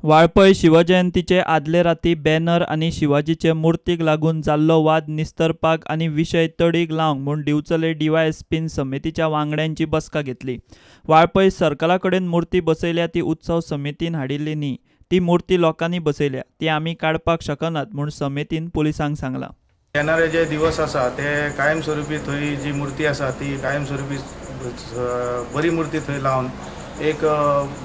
वाळपय शिवजयंतीचे आदले राती बॅनर आणि शिवाजीचे मुर्तीक लागून जाल्लो वाद निस्तारपाक आणि विशय तडीक लावंक म्हूण दिवचले डीवायएसपीन समितीच्या वांगड्यांची बसका घेतली। वाळपय सर्कला कडेन मूर्ती बसयल्या ती उत्सव समितीन हाडिल्ली न्ही, ती मूर्ती लोकांनी बसयल्या, ती आमी काडपाक शकनात म्हूण समितीन पुलिसांक सांगलां। येणारे जे दिवस आसा ते कायमस्वरूपी थंय जी मूर्ती आसा ती कायमस्वरूपी बरी मूर्ती थंय लावन एक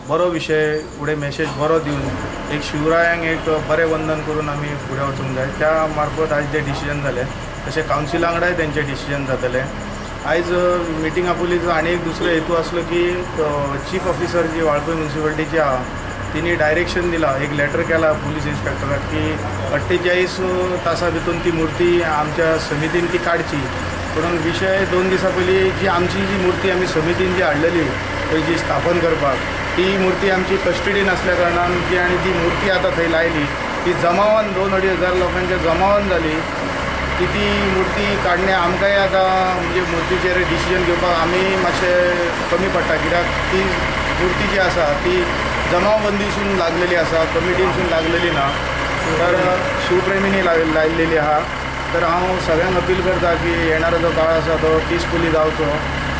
बरो विशय फुडें मेसेज बरो दिवन एक शिवरायांक एक बरें वंदन करून आमी फुडें वचूंक जाय। त्या मार्फत आयज जे डिसिजन जालें तशें कावन्सिला वांगडाय तेंचें डिसिजन जातलें। आयज मिटिंगा पयलीं आनी एक दुसरो हेतू आसलो की चीफ ऑफिसर जी वाळपय म्युनिसिपालिटीची आहा तिने डायरेक्शन दिला, एक लेटर केला पुलीस इन्स्पेक्टराक की 48 तासा भितर ती मूर्ती आमच्या समितीन ती काडची। पूण विशय 2 दिसां पयलीं जी आमची जी मूर्ती आमी समितीन जी हाडलेली थंय जी स्थापन करपाक ती मूर्ती आमची कस्टडीन आसल्या कारणान जी आनी ती मूर्ती आतां थंय लायली ती जमावान 2-2.5 हजार लोकांच्या जमावान जाली की ती मूर्ती काडणे आमकांय आतां म्हणजे मूर्तीचेर डिसिजन घेवपाक आमी मातशें कमी पडटा, कित्याक ती मूर्ती जी आसा ती जमावबंदीसून लागलेली आसा, कमिटीनसून लागलेली ना, तर शिवप्रेमींनी लायिल्लेली आहा। तर हांव सगळ्यांक अपील करता की येणारो जो काळ आसा तो पिसफुली जावचो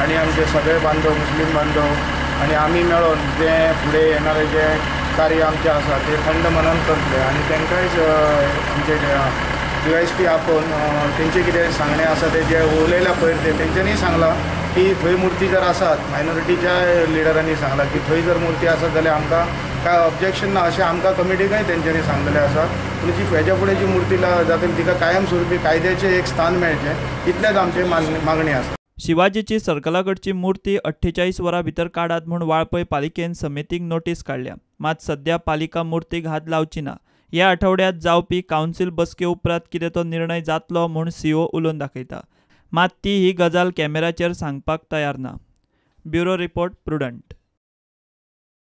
आनी आमचे सगळे बांधव, मुस्लीम बांधव आनी आमी मेळोन जे फुडें येणारें जे कार्य आमचें आसा ते थंड मनान करतले आनी तांकांयच आमचे डीवायएसपी आपोवन तेंचें कितें सांगणें आसा ते जे उलयल्या पयर ते तेंच्यांनी सांगलां की थंय मूर्ती जर आसात मायनॉरिटीच्या लिडरांनी सांगलां की थंय जर मूर्ती आसत जाल्यार आमकां काय ऑब्जेक्शन ना अशें आमकां कमिटीकय तेंच्यांनी सांगलेलें आसा। पूण जी हेज्या फुडें जी मूर्ती जातली तिका कायमस्वरूपी कायद्याचें एक स्थान मेळचें इतलेंच आमची मागणी आसा। शिवाजीची सर्कलाकडची मूर्ती 48 वरां भितर काडात म्हूण वाळपय पालिकेन समितीक नोटीस काडल्या। मात सध्या पालिका मूर्तीक हात लावची ना। ह्या आठवड्यात जावपी कावन्सिल बसके उपरांत कितें तो निर्णय जातलो म्हूण सीओ उलोवन दाखयता। मात ती ही गजाल कॅमेराचेर सांगपाक तयार ना। Bureau report, prudent.